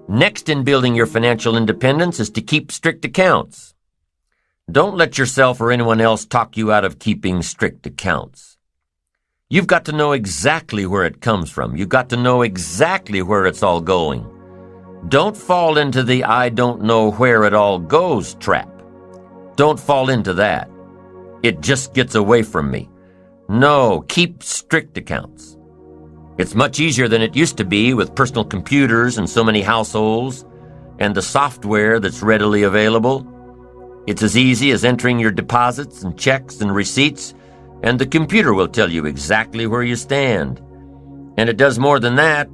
Next in building your financial independence is to keep strict accounts. Don't let yourself or anyone else talk you out of keeping strict accounts. You've got to know exactly where it comes from. You've got to know exactly where it's all going. Don't fall into the I don't know where it all goes trap. Don't fall into that. It just gets away from me. No, keep strict accounts. It's much easier than it used to be with personal computers and so many households and the software that's readily available. It's as easy as entering your deposits and checks and receipts, and the computer will tell you exactly where you stand. And it does more than that.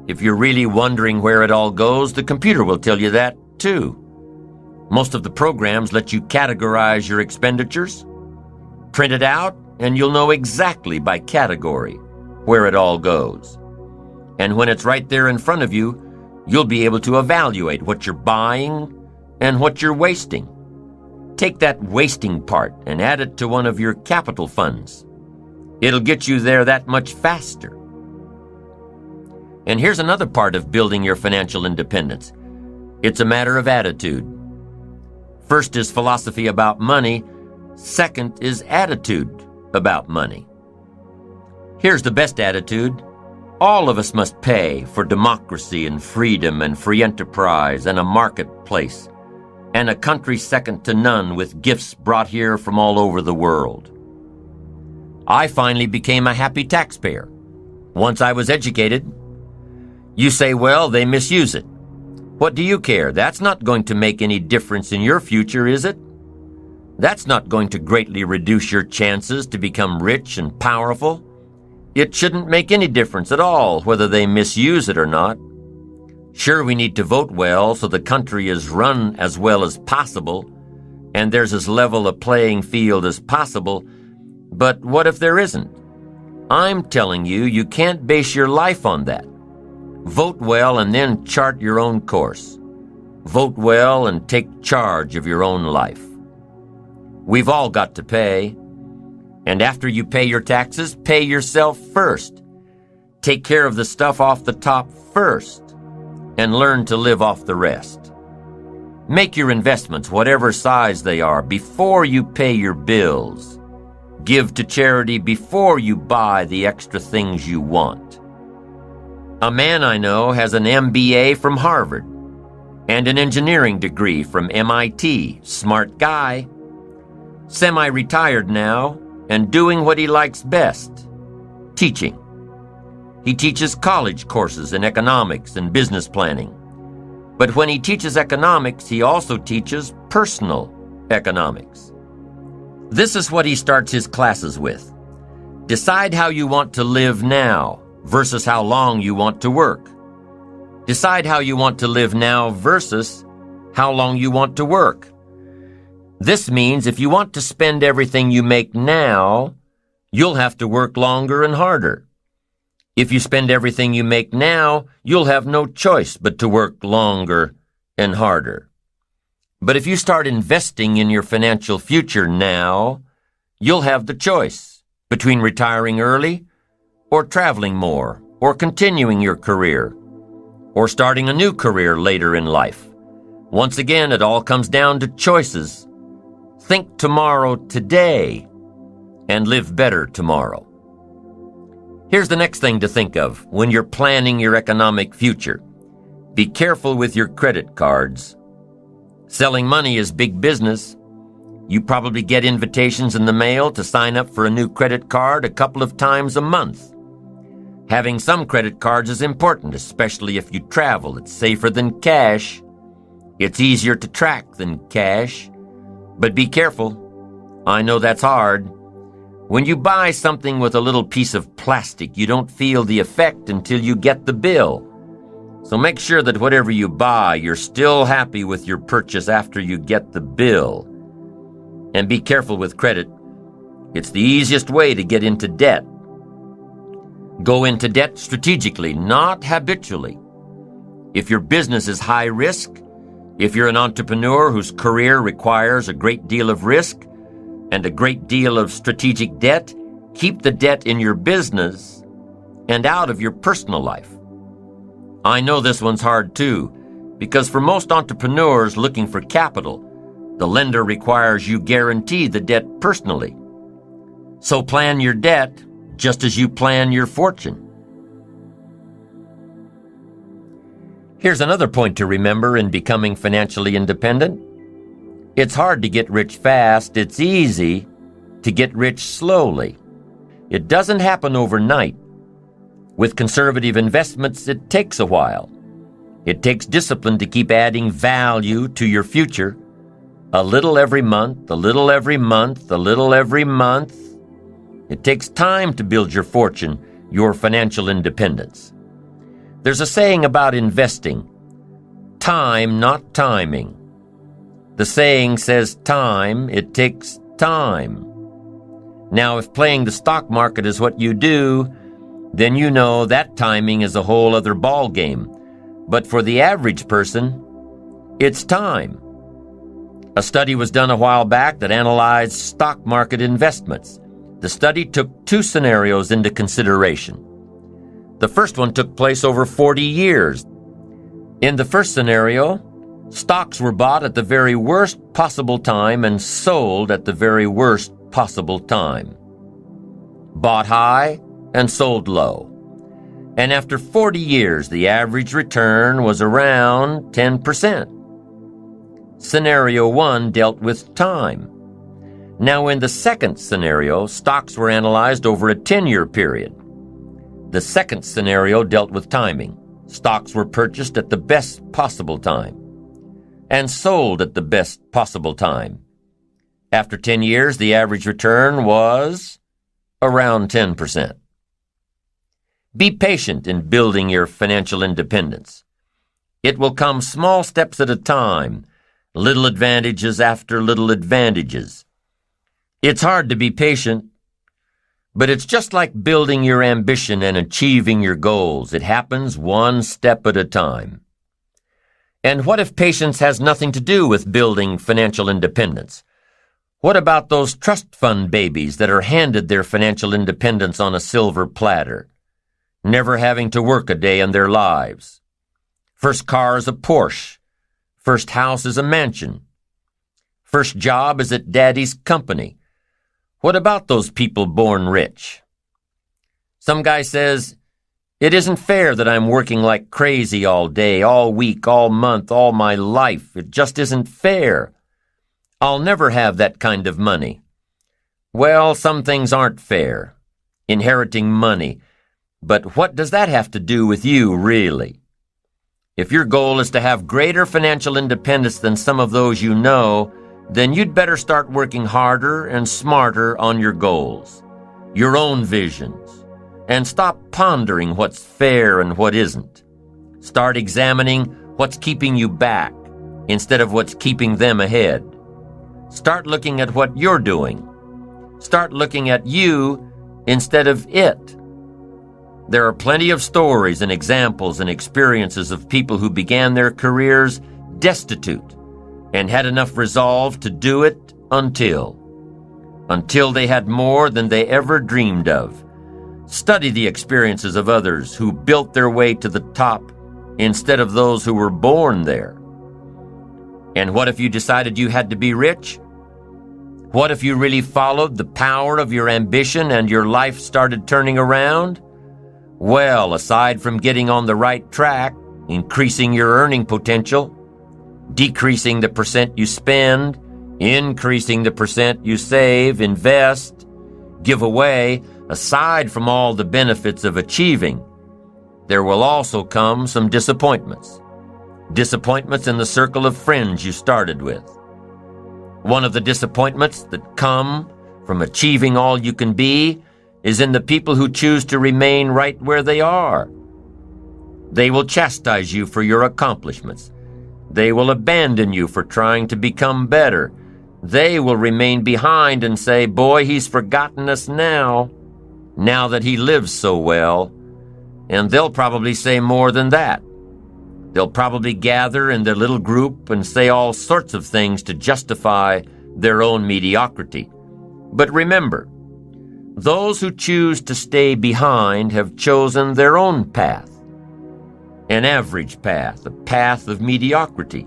If you're really wondering where it all goes, the computer will tell you that too. Most of the programs let you categorize your expenditures. Print it out, and you'll know exactly by category where it all goes. And when it's right there in front of you, you'll be able to evaluate what you're buying and what you're wasting. Take that wasting part and add it to one of your capital funds. It'll get you there that much faster. And here's another part of building your financial independence. It's a matter of attitude. First is philosophy about money. Second is attitude about money. Here's the best attitude. All of us must pay for democracy and freedom and free enterprise and a marketplace and a country second to none with gifts brought here from all over the world. I finally became a happy taxpayer once I was educated. You say, well, they misuse it. What do you care? That's not going to make any difference in your future, is it? That's not going to greatly reduce your chances to become rich and powerful. It shouldn't make any difference at all whether they misuse it or not. Sure, we need to vote well so the country is run as well as possible, and there's as level a playing field as possible, but what if there isn't? I'm telling you, you can't base your life on that. Vote well and then chart your own course. Vote well and take charge of your own life. We've all got to pay. And after you pay your taxes, pay yourself first. Take care of the stuff off the top first and learn to live off the rest. Make your investments, whatever size they are, before you pay your bills. Give to charity before you buy the extra things you want. A man I know has an MBA from Harvard and an engineering degree from MIT. Smart guy. Semi-retired now and doing what he likes best, teaching. He teaches college courses in economics and business planning. But when he teaches economics, he also teaches personal economics. This is what he starts his classes with. Decide how you want to live now versus how long you want to work. Decide how you want to live now versus how long you want to work. This means if you want to spend everything you make now, you'll have to work longer and harder. If you spend everything you make now, you'll have no choice but to work longer and harder. But if you start investing in your financial future now, you'll have the choice between retiring early or traveling more or continuing your career or starting a new career later in life. Once again, it all comes down to choices. Think tomorrow today and live better tomorrow. Here's the next thing to think of when you're planning your economic future. Be careful with your credit cards. Selling money is big business. You probably get invitations in the mail to sign up for a new credit card a couple of times a month. Having some credit cards is important, especially if you travel. It's safer than cash. It's easier to track than cash. But be careful. I know that's hard. When you buy something with a little piece of plastic, you don't feel the effect until you get the bill. So make sure that whatever you buy, you're still happy with your purchase after you get the bill. And be careful with credit. It's the easiest way to get into debt. Go into debt strategically, not habitually. If your business is high risk, if you're an entrepreneur whose career requires a great deal of risk and a great deal of strategic debt, keep the debt in your business and out of your personal life. I know this one's hard too, because for most entrepreneurs looking for capital, the lender requires you guarantee the debt personally. So plan your debt just as you plan your fortune. Here's another point to remember in becoming financially independent. It's hard to get rich fast. It's easy to get rich slowly. It doesn't happen overnight. With conservative investments, it takes a while. It takes discipline to keep adding value to your future. A little every month, a little every month, a little every month. It takes time to build your fortune, your financial independence. There's a saying about investing, time, not timing. The saying says time, it takes time. Now, if playing the stock market is what you do, then you know that timing is a whole other ball game. But for the average person, it's time. A study was done a while back that analyzed stock market investments. The study took two scenarios into consideration. The first one took place over 40 years. In the first scenario, stocks were bought at the very worst possible time and sold at the very worst possible time. Bought high and sold low. And after 40 years, the average return was around 10%. Scenario 1 dealt with time. Now in the second scenario, stocks were analyzed over a 10-year period. The second scenario dealt with timing. Stocks were purchased at the best possible time and sold at the best possible time. After 10 years, the average return was around 10%. Be patient in building your financial independence. It will come small steps at a time, little advantages after little advantages. It's hard to be patient, but it's just like building your ambition and achieving your goals. It happens one step at a time. And what if patience has nothing to do with building financial independence? What about those trust fund babies that are handed their financial independence on a silver platter, never having to work a day in their lives? First car is a Porsche. First house is a mansion. First job is at daddy's company. What about those people born rich? Some guy says, "It isn't fair that I'm working like crazy all day, all week, all month, all my life. It just isn't fair. I'll never have that kind of money." Well, some things aren't fair. Inheriting money. But what does that have to do with you, really? If your goal is to have greater financial independence than some of those you know, then you'd better start working harder and smarter on your goals, your own visions, and stop pondering what's fair and what isn't. Start examining what's keeping you back instead of what's keeping them ahead. Start looking at what you're doing. Start looking at you instead of it. There are plenty of stories and examples and experiences of people who began their careers destitute and had enough resolve to do it until they had more than they ever dreamed of. Study the experiences of others who built their way to the top instead of those who were born there. And what if you decided you had to be rich? What if you really followed the power of your ambition and your life started turning around? Well, aside from getting on the right track, increasing your earning potential, decreasing the percent you spend, increasing the percent you save, invest, give away, aside from all the benefits of achieving, there will also come some disappointments. Disappointments in the circle of friends you started with. One of the disappointments that come from achieving all you can be is in the people who choose to remain right where they are. They will chastise you for your accomplishments. They will abandon you for trying to become better. They will remain behind and say, "Boy, he's forgotten us now that he lives so well." And they'll probably say more than that. They'll probably gather in their little group and say all sorts of things to justify their own mediocrity. But remember, those who choose to stay behind have chosen their own path. an average path, a path of mediocrity.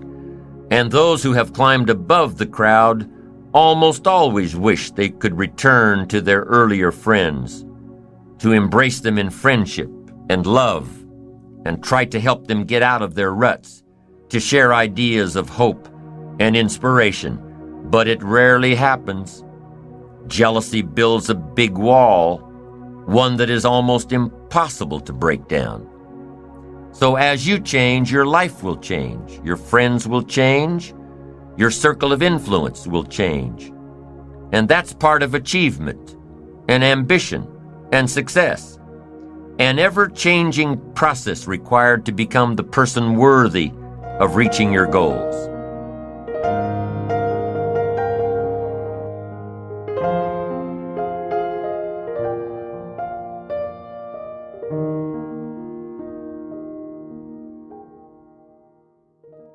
And those who have climbed above the crowd almost always wish they could return to their earlier friends, to embrace them in friendship and love, and try to help them get out of their ruts, to share ideas of hope and inspiration. But it rarely happens. Jealousy builds a big wall, one that is almost impossible to break down. So as you change, your life will change, your friends will change, your circle of influence will change. And that's part of achievement and ambition and success, an ever-changing process required to become the person worthy of reaching your goals.